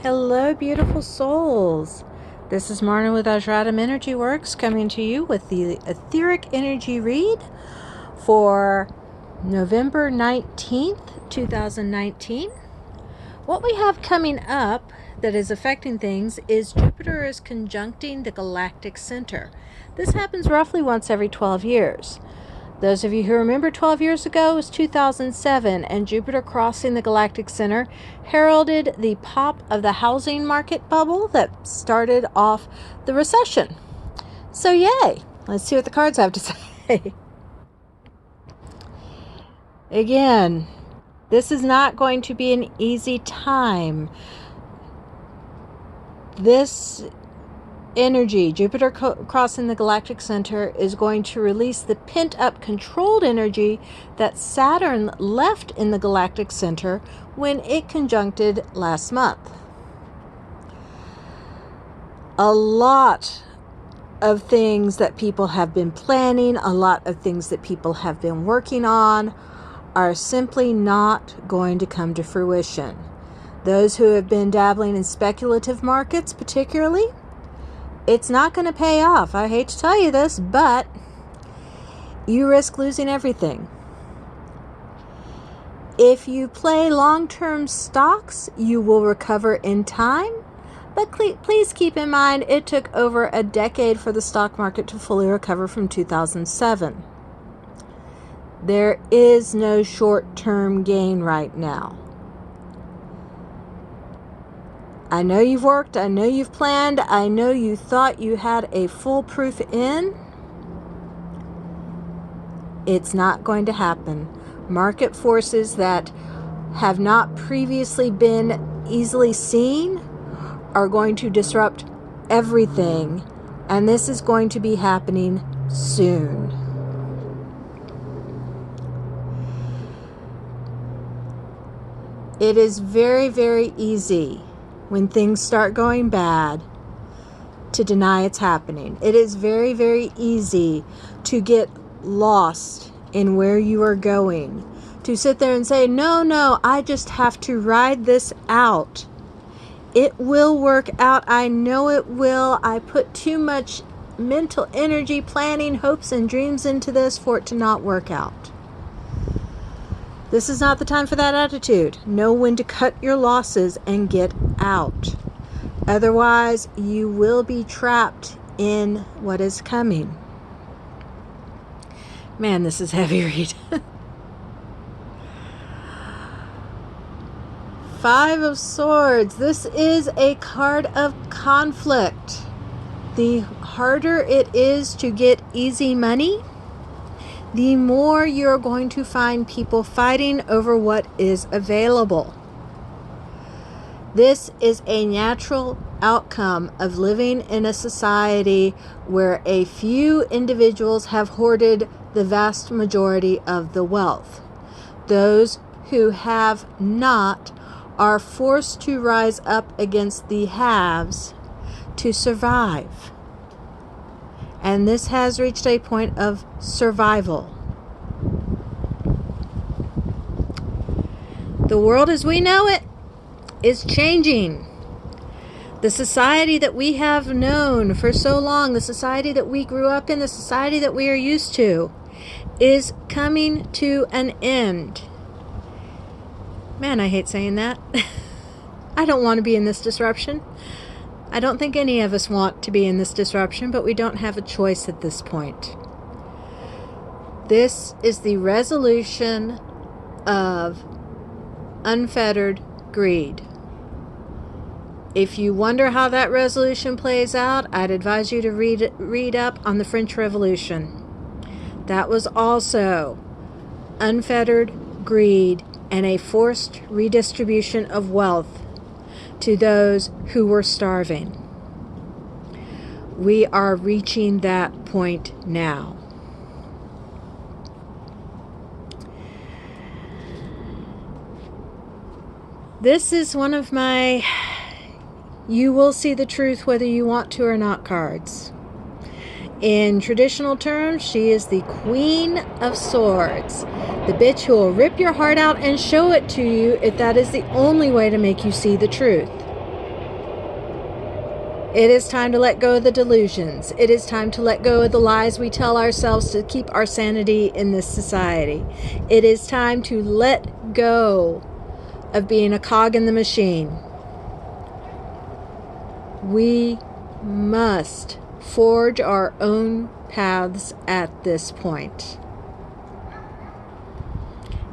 Hello, beautiful souls. This is Marna with Ajratam Energy Works coming to you with the Etheric Energy Read for November 19th, 2019. What we have coming up that is affecting things is Jupiter is conjuncting the Galactic Center. This happens roughly once every 12 years. Those of you who remember 12 years ago was 2007, and Jupiter crossing the Galactic Center heralded the pop of the housing market bubble that started off the recession. So yay! Let's see what the cards have to say. Again, this is not going to be an easy time. This energy, Jupiter crossing the Galactic Center, is going to release the pent-up controlled energy that Saturn left in the Galactic Center when it conjuncted last month. A lot of things that people have been planning, a lot of things that people have been working on are simply not going to come to fruition. Those who have been dabbling in speculative markets particularly, it's not going to pay off. I hate to tell you this, but you risk losing everything. If you play long-term stocks, you will recover in time, but please keep in mind it took over a decade for the stock market to fully recover from 2007. There is no short-term gain right now. I know you've worked, I know you've planned, I know you thought you had a foolproof in. It's not going to happen. Market forces that have not previously been easily seen are going to disrupt everything, and this is going to be happening soon. It is very, very easy when things start going bad to deny it's happening. It is very, very easy to get lost in where you are going, to sit there and say, no, I just have to ride this out. It will work out. I know it will. I put too much mental energy, planning, hopes, and dreams into this for it to not work out. This is not the time for that attitude. Know when to cut your losses and get out. Otherwise, you will be trapped in what is coming. Man, this is heavy read. Five of Swords. This is a card of conflict. The harder it is to get easy money, the more you're going to find people fighting over what is available. This is a natural outcome of living in a society where a few individuals have hoarded the vast majority of the wealth. Those who have not are forced to rise up against the haves to survive. And this has reached a point of survival. The world as we know it is changing. The society that we have known for so long, the society that we grew up in, the society that we are used to, is coming to an end. Man, I hate saying that. I don't want to be in this disruption. I don't think any of us want to be in this disruption, but we don't have a choice at this point. This is the resolution of unfettered greed. If you wonder how that resolution plays out, I'd advise you to read up on the French Revolution. That was also unfettered greed and a forced redistribution of wealth to those who were starving. We are reaching that point now. This is one of my "you will see the truth whether you want to or not" cards. In traditional terms, she is the Queen of Swords, the bitch who will rip your heart out and show it to you if that is the only way to make you see the truth. It is time to let go of the delusions. It is time to let go of the lies we tell ourselves to keep our sanity in this society. It is time to let go of being a cog in the machine. We must forge our own paths at this point.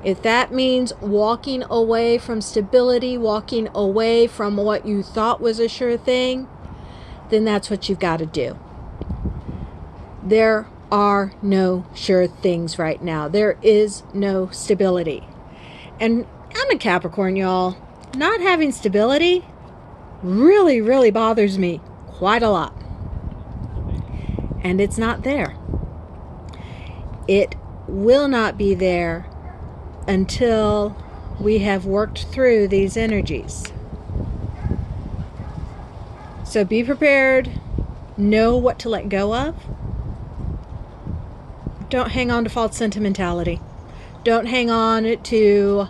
If that means walking away from stability, walking away from what you thought was a sure thing, then that's what you've got to do. There are no sure things right now. There is no stability. And I'm a Capricorn, y'all. Not having stability really, really bothers me quite a lot. And it's not there. It will not be there until we have worked through these energies. So be prepared. Know what to let go of. Don't hang on to false sentimentality. Don't hang on to,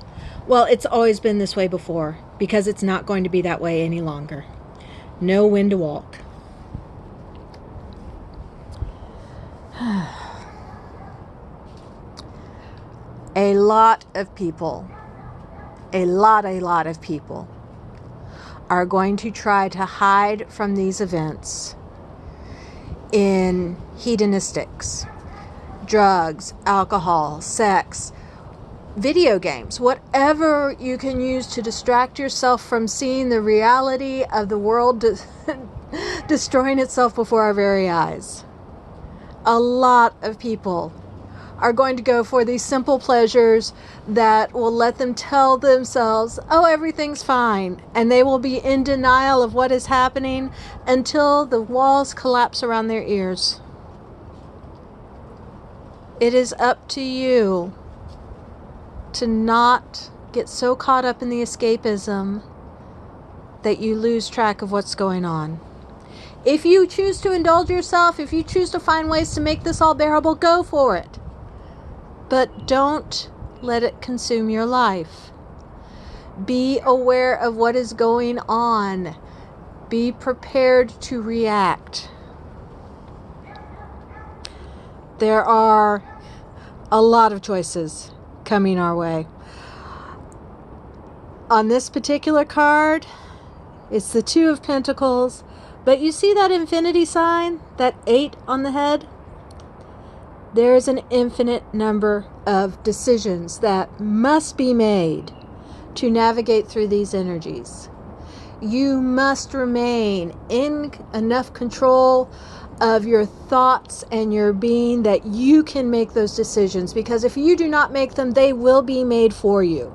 well, it's always been this way before, because it's not going to be that way any longer. Know when to walk. A lot of people are going to try to hide from these events in hedonistics, drugs, alcohol, sex, video games, whatever you can use to distract yourself from seeing the reality of the world destroying itself before our very eyes. A lot of people are going to go for these simple pleasures that will let them tell themselves, oh, everything's fine. And they will be in denial of what is happening until the walls collapse around their ears. It is up to you to not get so caught up in the escapism that you lose track of what's going on. If you choose to indulge yourself, if you choose to find ways to make this all bearable, go for it. But don't let it consume your life. Be aware of what is going on. Be prepared to react. There are a lot of choices coming our way. On this particular card, it's the Two of Pentacles. But you see that infinity sign? That 8 on the head? There is an infinite number of decisions that must be made to navigate through these energies. You must remain in enough control of your thoughts and your being that you can make those decisions, because if you do not make them, they will be made for you.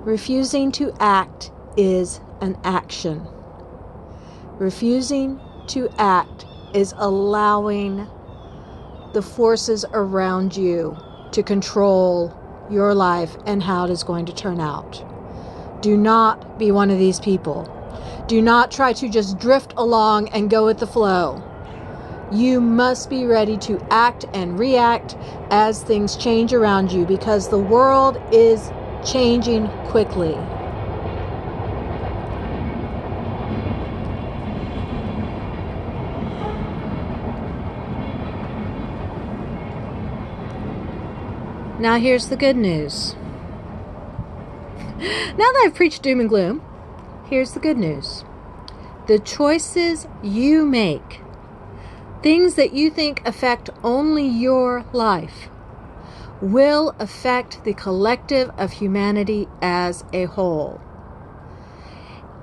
Refusing to act is an action. Refusing to act is allowing the forces around you to control your life and how it is going to turn out. Do not be one of these people. Do not try to just drift along and go with the flow. You must be ready to act and react as things change around you, because the world is changing quickly. Now here's the good news. Now that I've preached doom and gloom, here's the good news. The choices you make, things that you think affect only your life, will affect the collective of humanity as a whole.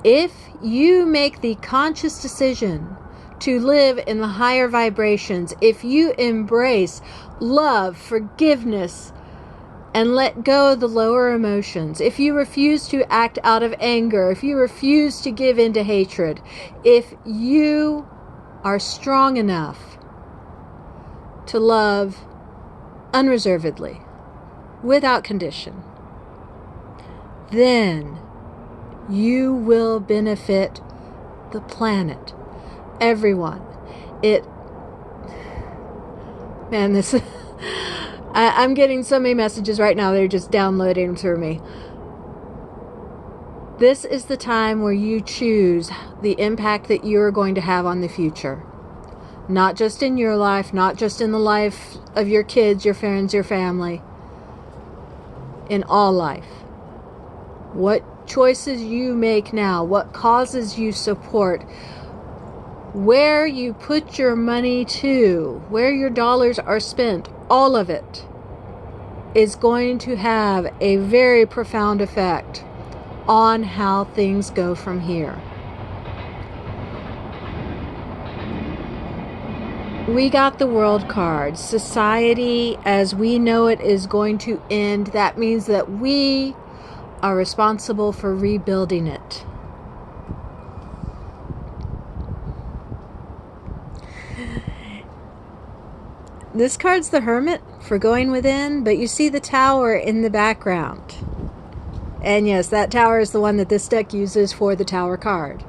If you make the conscious decision to live in the higher vibrations, if you embrace love, forgiveness, and let go of the lower emotions, if you refuse to act out of anger, if you refuse to give in to hatred, if you are strong enough to love unreservedly, without condition, then you will benefit the planet, everyone. I'm getting so many messages right now. They're just downloading through me. This is the time where you choose the impact that you're going to have on the future. Not just in your life, not just in the life of your kids, your friends, your family. In all life. What choices you make now, what causes you support, where you put your money to, where your dollars are spent, all of it is going to have a very profound effect on how things go from here. We got the world card. Society as we know it is going to end. That means that we are responsible for rebuilding it. This card's the Hermit for going within, but you see the Tower in the background. And yes, that Tower is the one that this deck uses for the Tower card.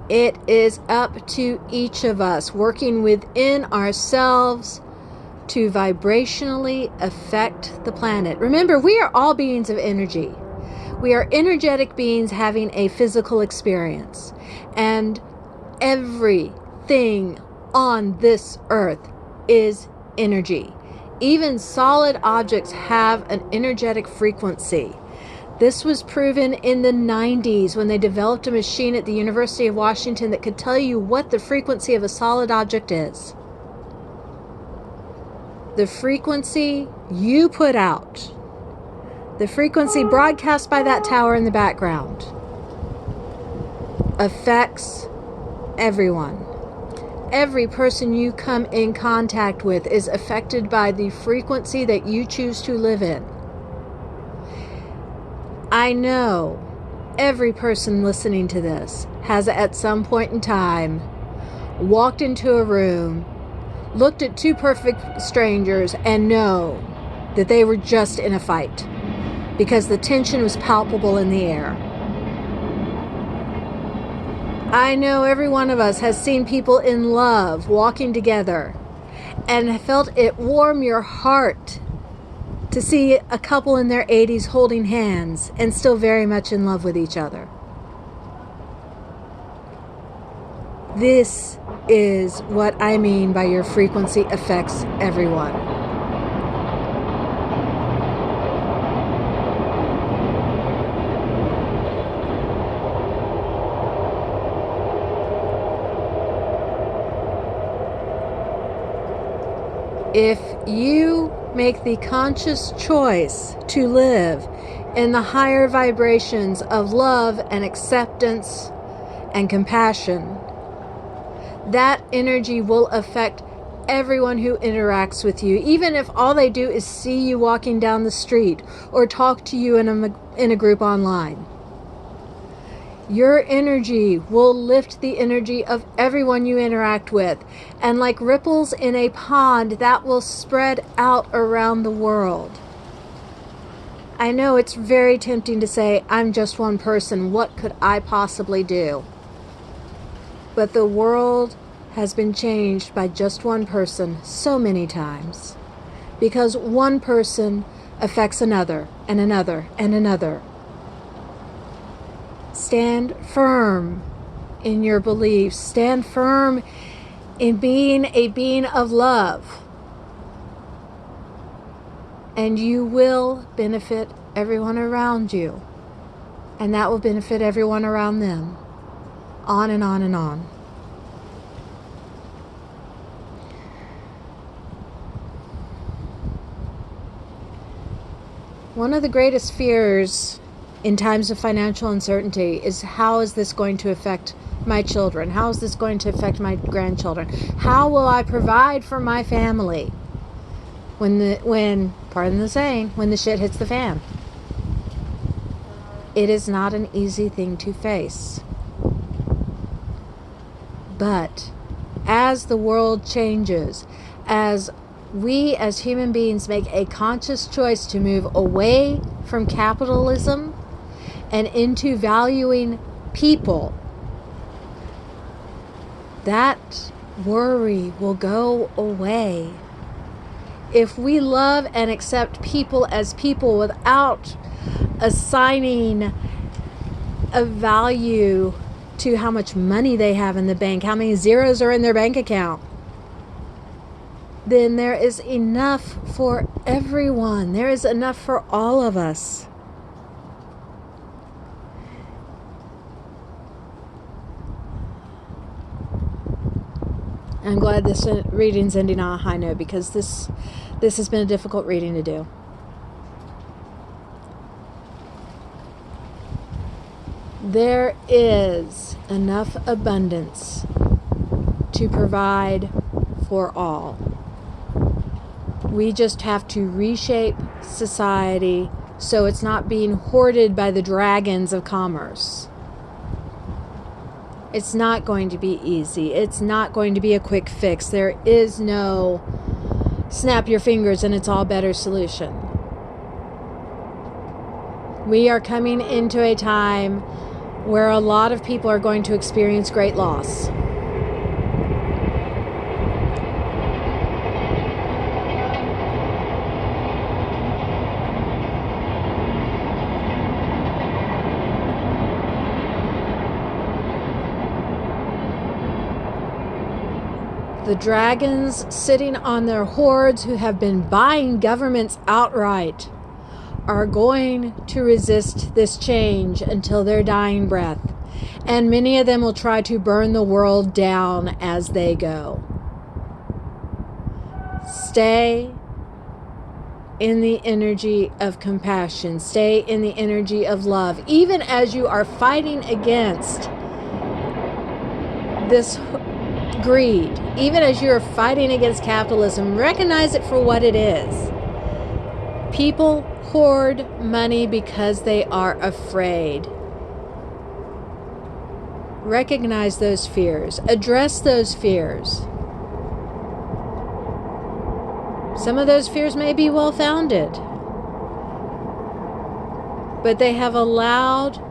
It is up to each of us working within ourselves to vibrationally affect the planet. Remember, we are all beings of energy. We are energetic beings having a physical experience. And everything on this earth is energy. Even solid objects have an energetic frequency. This was proven in the 90s when they developed a machine at the University of Washington that could tell you what the frequency of a solid object is. The frequency you put out, the frequency broadcast by that tower in the background, affects everyone. Every person you come in contact with is affected by the frequency that you choose to live in. I know every person listening to this has at some point in time walked into a room, looked at two perfect strangers, and know that they were just in a fight because the tension was palpable in the air. I know every one of us has seen people in love walking together and felt it warm your heart to see a couple in their 80s holding hands and still very much in love with each other. This is what I mean by your frequency affects everyone. If you make the conscious choice to live in the higher vibrations of love and acceptance and compassion, that energy will affect everyone who interacts with you, even if all they do is see you walking down the street or talk to you in a group online. Your energy will lift the energy of everyone you interact with. And like ripples in a pond, that will spread out around the world. I know it's very tempting to say, I'm just one person. What could I possibly do? But the world has been changed by just one person so many times. Because one person affects another, and another, and another. Stand firm in your beliefs. Stand firm in being a being of love. And you will benefit everyone around you. And that will benefit everyone around them. On and on and on. One of the greatest fears in times of financial uncertainty is, how is this going to affect my children? How is this going to affect my grandchildren? How will I provide for my family when pardon the saying, when the shit hits the fan? It is not an easy thing to face. But as the world changes, as we as human beings make a conscious choice to move away from capitalism and into valuing people, that worry will go away. If we love and accept people as people without assigning a value to how much money they have in the bank, how many zeros are in their bank account, then there is enough for everyone. There is enough for all of us. I'm glad this reading's ending on a high note, because this has been a difficult reading to do. There is enough abundance to provide for all. We just have to reshape society so it's not being hoarded by the dragons of commerce. It's not going to be easy. It's not going to be a quick fix. There is no snap your fingers and it's all better solution. We are coming into a time where a lot of people are going to experience great loss. The dragons sitting on their hoards, who have been buying governments outright, are going to resist this change until their dying breath. And many of them will try to burn the world down as they go. Stay in the energy of compassion. Stay in the energy of love. Even as you are fighting against this greed, even as you're fighting against capitalism, recognize it for what it is. People hoard money because they are afraid. Recognize those fears. Address those fears. Some of those fears may be well-founded, but they have allowed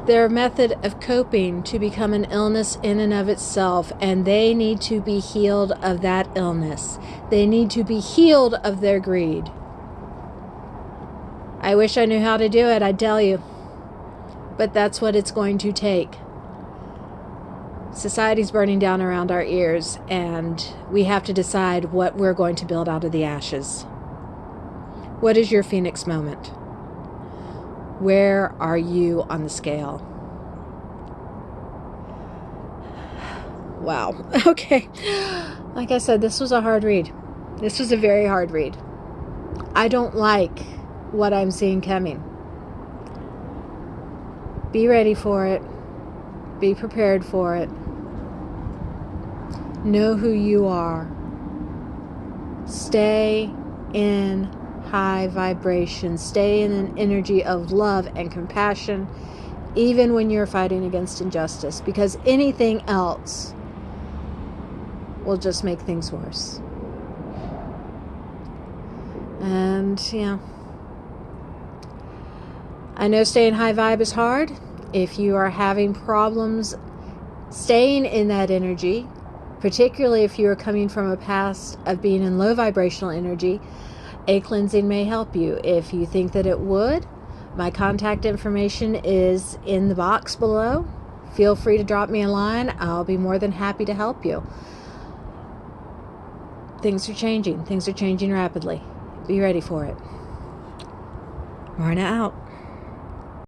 their method of coping to become an illness in and of itself, and they need to be healed of that illness. They need to be healed of their greed. I wish I knew how to do it, I tell you. But that's what it's going to take. Society's burning down around our ears, and we have to decide what we're going to build out of the ashes. What is your Phoenix moment? Where are you on the scale? Wow. Okay. Like I said, this was a hard read. This was a very hard read. I don't like what I'm seeing coming. Be ready for it. Be prepared for it. Know who you are. Stay in high vibration. Stay in an energy of love and compassion, even when you're fighting against injustice, because anything else will just make things worse. And yeah, I know staying high vibe is hard. If you are having problems staying in that energy, particularly if you are coming from a past of being in low vibrational energy, a cleansing may help you. If you think that it would, my contact information is in the box below. Feel free to drop me a line. I'll be more than happy to help you. Things are changing. Things are changing rapidly. Be ready for it. Marna out.